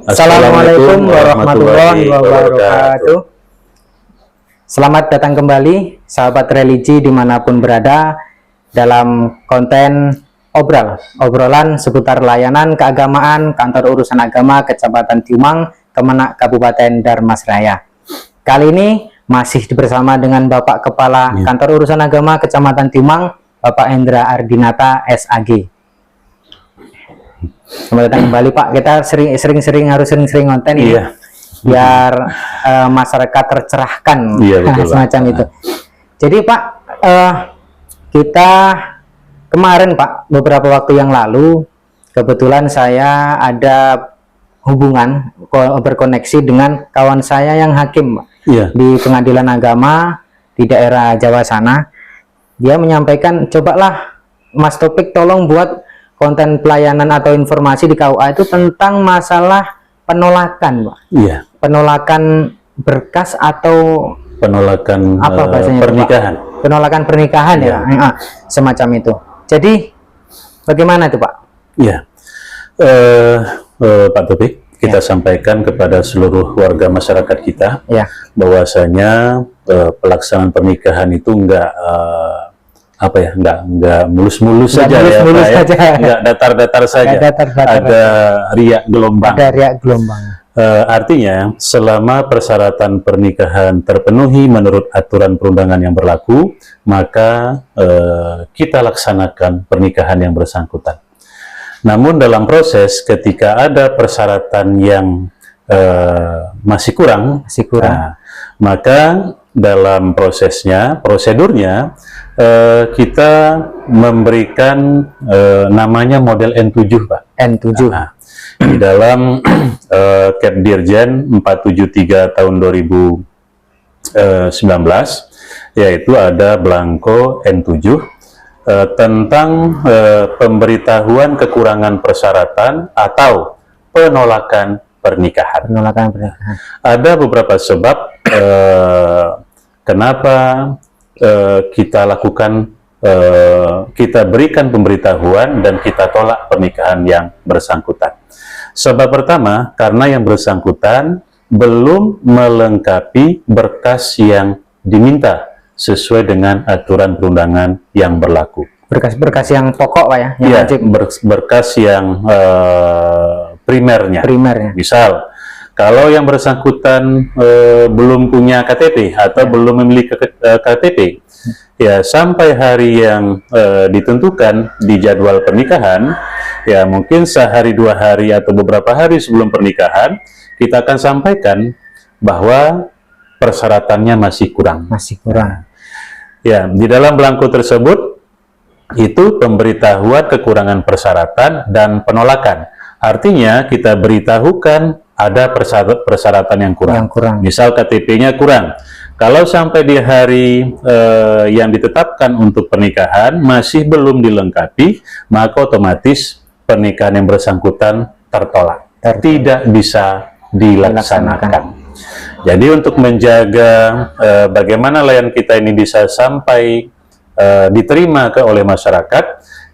Assalamualaikum warahmatullahi wabarakatuh. Selamat datang kembali sahabat religi dimanapun berada dalam konten obrolan seputar layanan keagamaan Kantor Urusan Agama Kecamatan Tiumang, Kemenak Kabupaten Dharmasraya. Kali ini masih bersama dengan Bapak Kepala Kantor Urusan Agama Kecamatan Tiumang, Bapak Hendra Ardinata SAG. Selamat datang kembali Pak. Kita harus sering-sering konten ini, biar masyarakat tercerahkan, semacam itu. Jadi Pak, kita kemarin Pak, beberapa waktu yang lalu kebetulan saya ada hubungan berkoneksi dengan kawan saya yang hakim Pak, di Pengadilan Agama di daerah Jawa sana. Dia menyampaikan, cobalah Mas Topik tolong buat konten pelayanan atau informasi di KUA itu tentang masalah penolakan, Pak. Penolakan berkas atau penolakan apa bahasanya, pernikahan. Pak? Penolakan pernikahan semacam itu. Jadi bagaimana itu, Pak? Pak Topik, kita sampaikan kepada seluruh warga masyarakat kita bahwasanya pelaksanaan pernikahan itu enggak enggak mulus-mulus saja, enggak datar-datar saja. Ada riak gelombang. Artinya, selama persyaratan pernikahan terpenuhi menurut aturan perundangan yang berlaku, maka kita laksanakan pernikahan yang bersangkutan. Namun dalam proses ketika ada persyaratan yang masih kurang, maka dalam prosedurnya kita memberikan namanya model N7, Pak. N7. Di dalam Kepdirjen 473 tahun 2019, yaitu ada belangko N7 tentang pemberitahuan kekurangan persyaratan atau penolakan pernikahan. Ada beberapa sebab kenapa kita lakukan, kita berikan pemberitahuan dan kita tolak pernikahan yang bersangkutan. Sebab pertama, karena yang bersangkutan belum melengkapi berkas yang diminta sesuai dengan aturan perundangan yang berlaku. Berkas-berkas yang pokok, Pak, ya? Yang wajib. Berkas yang primernya. Misal, kalau yang bersangkutan belum punya KTP atau belum memiliki KTP, ya sampai hari yang ditentukan di jadwal pernikahan, ya mungkin sehari, 2 hari, atau beberapa hari sebelum pernikahan, kita akan sampaikan bahwa persyaratannya masih kurang. Ya, di dalam belangko tersebut, itu pemberitahuan kekurangan persyaratan dan penolakan. Artinya, kita beritahukan ada persyaratan yang kurang. Misal KTP-nya kurang. Kalau sampai di hari yang ditetapkan untuk pernikahan masih belum dilengkapi, maka otomatis pernikahan yang bersangkutan tertolak. Tidak bisa dilaksanakan. Jadi untuk menjaga bagaimana layanan kita ini bisa sampai diterima oleh masyarakat,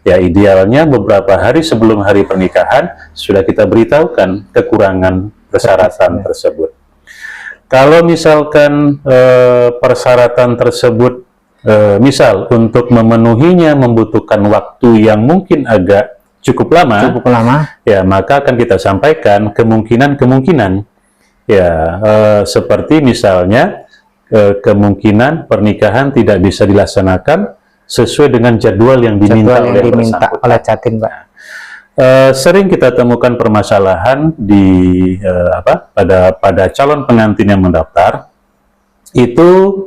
ya idealnya beberapa hari sebelum hari pernikahan sudah kita beritahukan kekurangan persyaratan tersebut. Kalau misalkan persyaratan tersebut misal untuk memenuhinya membutuhkan waktu yang mungkin agak cukup lama, ya maka akan kita sampaikan kemungkinan ya seperti misalnya kemungkinan pernikahan tidak bisa dilaksanakan sesuai dengan jadwal yang diminta oleh Jatim, Pak. Sering kita temukan permasalahan di pada calon pengantin yang mendaftar itu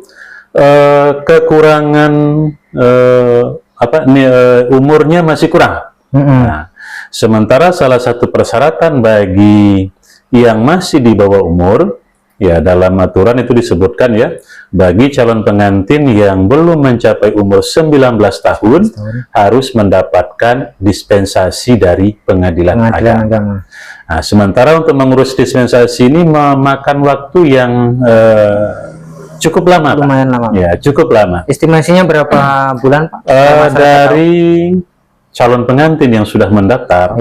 kekurangan umurnya masih kurang. Nah, sementara salah satu persyaratan bagi yang masih di bawah umur, ya dalam aturan itu disebutkan ya, bagi calon pengantin yang belum mencapai umur 19 tahun harus mendapatkan dispensasi dari pengadilan agama. Nah, sementara untuk mengurus dispensasi ini memakan waktu yang cukup lama, lumayan lama. Ya, cukup lama. Estimasinya berapa bulan, Pak? Dari calon pengantin yang sudah mendaftar,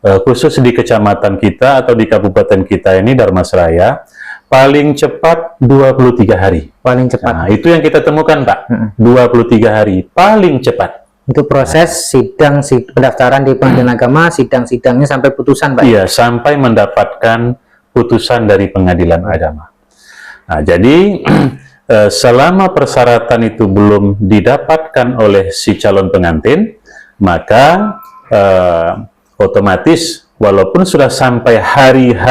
khusus di kecamatan kita atau di kabupaten kita ini Dharmasraya, paling cepat 23 hari. Paling cepat. Nah, itu yang kita temukan, Pak. 23 hari, paling cepat. Untuk proses pendaftaran di Pengadilan Agama, sidang-sidangnya sampai putusan, Pak? Iya, sampai mendapatkan putusan dari Pengadilan Agama. Nah, jadi selama persyaratan itu belum didapatkan oleh si calon pengantin, maka otomatis walaupun sudah sampai hari H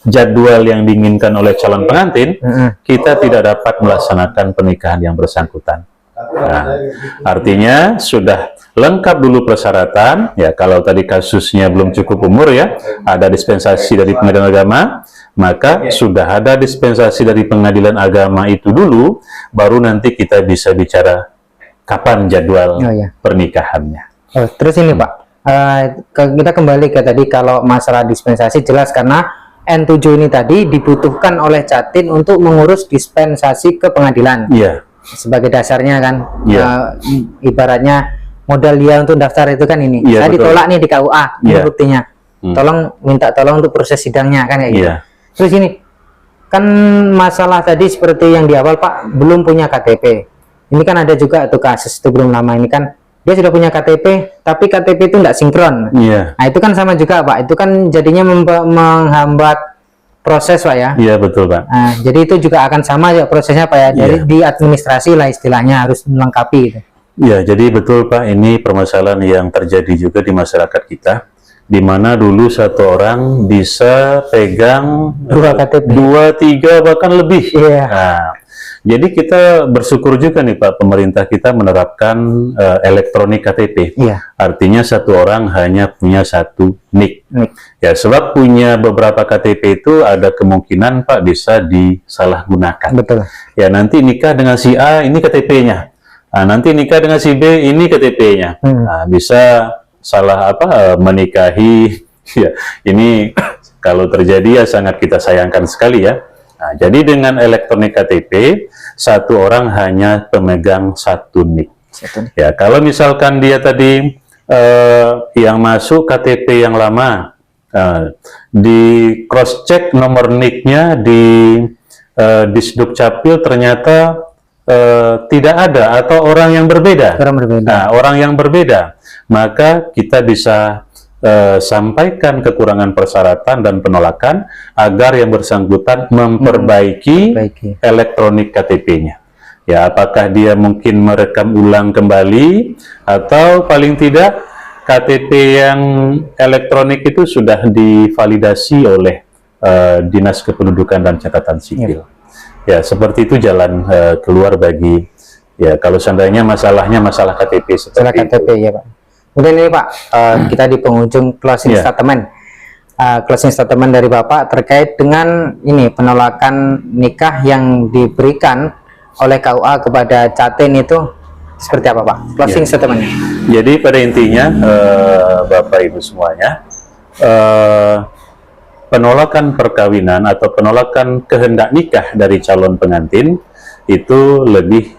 jadwal yang diinginkan oleh calon pengantin, kita tidak dapat melaksanakan pernikahan yang bersangkutan. Nah, artinya sudah lengkap dulu persyaratan, ya kalau tadi kasusnya belum cukup umur ya, ada dispensasi dari Pengadilan Agama, maka sudah ada dispensasi dari Pengadilan Agama itu dulu, baru nanti kita bisa bicara kapan jadwal pernikahannya. Terus ini Pak, kita kembali ke tadi, kalau masalah dispensasi jelas karena N7 ini tadi dibutuhkan oleh Jatin untuk mengurus dispensasi ke pengadilan. Iya. Sebagai dasarnya kan, ibaratnya modal dia untuk daftar itu kan ini. Saya ditolak nih di KUA, ini buktinya. Minta tolong untuk proses sidangnya kan kayak gitu. Terus ini kan masalah tadi seperti yang di awal Pak, belum punya KTP. Ini kan ada juga tuh kasus itu belum lama ini kan, dia sudah punya KTP, tapi KTP itu tidak sinkron. Nah itu kan sama juga Pak, itu kan jadinya menghambat proses Pak ya. Iya betul Pak. Nah, jadi itu juga akan sama ya prosesnya Pak ya, dari di administrasi lah istilahnya harus melengkapi gitu. Iya, jadi betul Pak, ini permasalahan yang terjadi juga di masyarakat kita, di mana dulu satu orang bisa pegang 2 KTP, 2, 3 bahkan lebih. Nah, jadi kita bersyukur juga nih Pak, pemerintah kita menerapkan elektronik KTP. Artinya satu orang hanya punya 1 NIK. Ya, sebab punya beberapa KTP itu ada kemungkinan Pak bisa disalahgunakan. Betul. Ya, nanti nikah dengan si A, ini KTP-nya. Nah, nanti nikah dengan si B, ini KTP-nya. Nah, bisa salah menikahi. Ya, ini kalau terjadi ya sangat kita sayangkan sekali ya. Nah, jadi dengan elektronik KTP, satu orang hanya pemegang 1 NIK. Ya, kalau misalkan dia tadi yang masuk KTP yang lama, di cross check nomor NIK-nya di Disduk Capil ternyata tidak ada atau orang yang berbeda. Nah, orang yang berbeda, maka kita bisa sampaikan kekurangan persyaratan dan penolakan agar yang bersangkutan memperbaiki elektronik KTP-nya. Ya, apakah dia mungkin merekam ulang kembali atau paling tidak KTP yang elektronik itu sudah divalidasi oleh Dinas Kependudukan dan Catatan Sipil. Ya, seperti itu jalan keluar bagi kalau seandainya masalahnya masalah KTP seperti KTP itu. Ya Pak. Kemudian ini Pak, kita di penghujung closing statement. Closing statement dari Bapak terkait dengan ini penolakan nikah yang diberikan oleh KUA kepada Jatin itu seperti apa Pak? Closing statementnya. Jadi pada intinya Bapak Ibu semuanya, penolakan perkawinan atau penolakan kehendak nikah dari calon pengantin itu lebih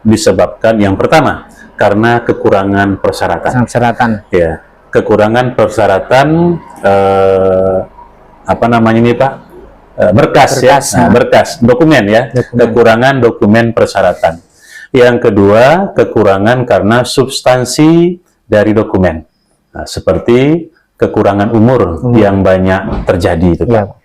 disebabkan yang pertama karena kekurangan persyaratan. Ya, kekurangan persyaratan apa namanya ini Pak? Berkas. Nah, berkas, dokumen ya. Kekurangan dokumen persyaratan. Yang kedua, kekurangan karena substansi dari dokumen. Nah, seperti kekurangan umur yang banyak terjadi itu Pak.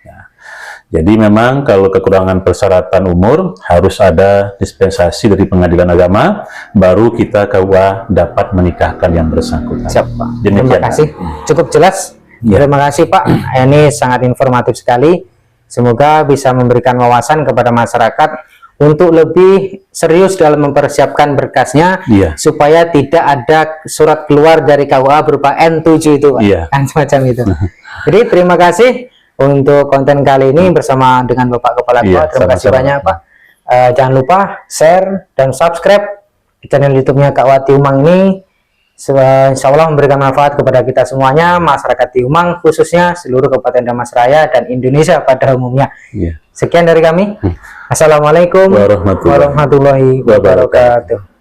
Jadi memang kalau kekurangan persyaratan umur harus ada dispensasi dari Pengadilan Agama, baru kita KUA dapat menikahkan yang bersangkutan. Siap Pak. Terima kasih. Cukup jelas. Terima kasih Pak. Ini sangat informatif sekali. Semoga bisa memberikan wawasan kepada masyarakat untuk lebih serius dalam mempersiapkan berkasnya, supaya tidak ada surat keluar dari KUA berupa N7 itu Pak. Kan semacam itu. Jadi terima kasih untuk konten kali ini bersama dengan Bapak Kepala KUA. Terima kasih banyak Pak. Jangan lupa share dan subscribe channel YouTube-nya KUA Tiumang ini. Insya Allah memberikan manfaat kepada kita semuanya, masyarakat Tiumang khususnya, seluruh Kabupaten Dharmasraya dan Indonesia pada umumnya. Sekian dari kami. Assalamualaikum warahmatullahi wabarakatuh.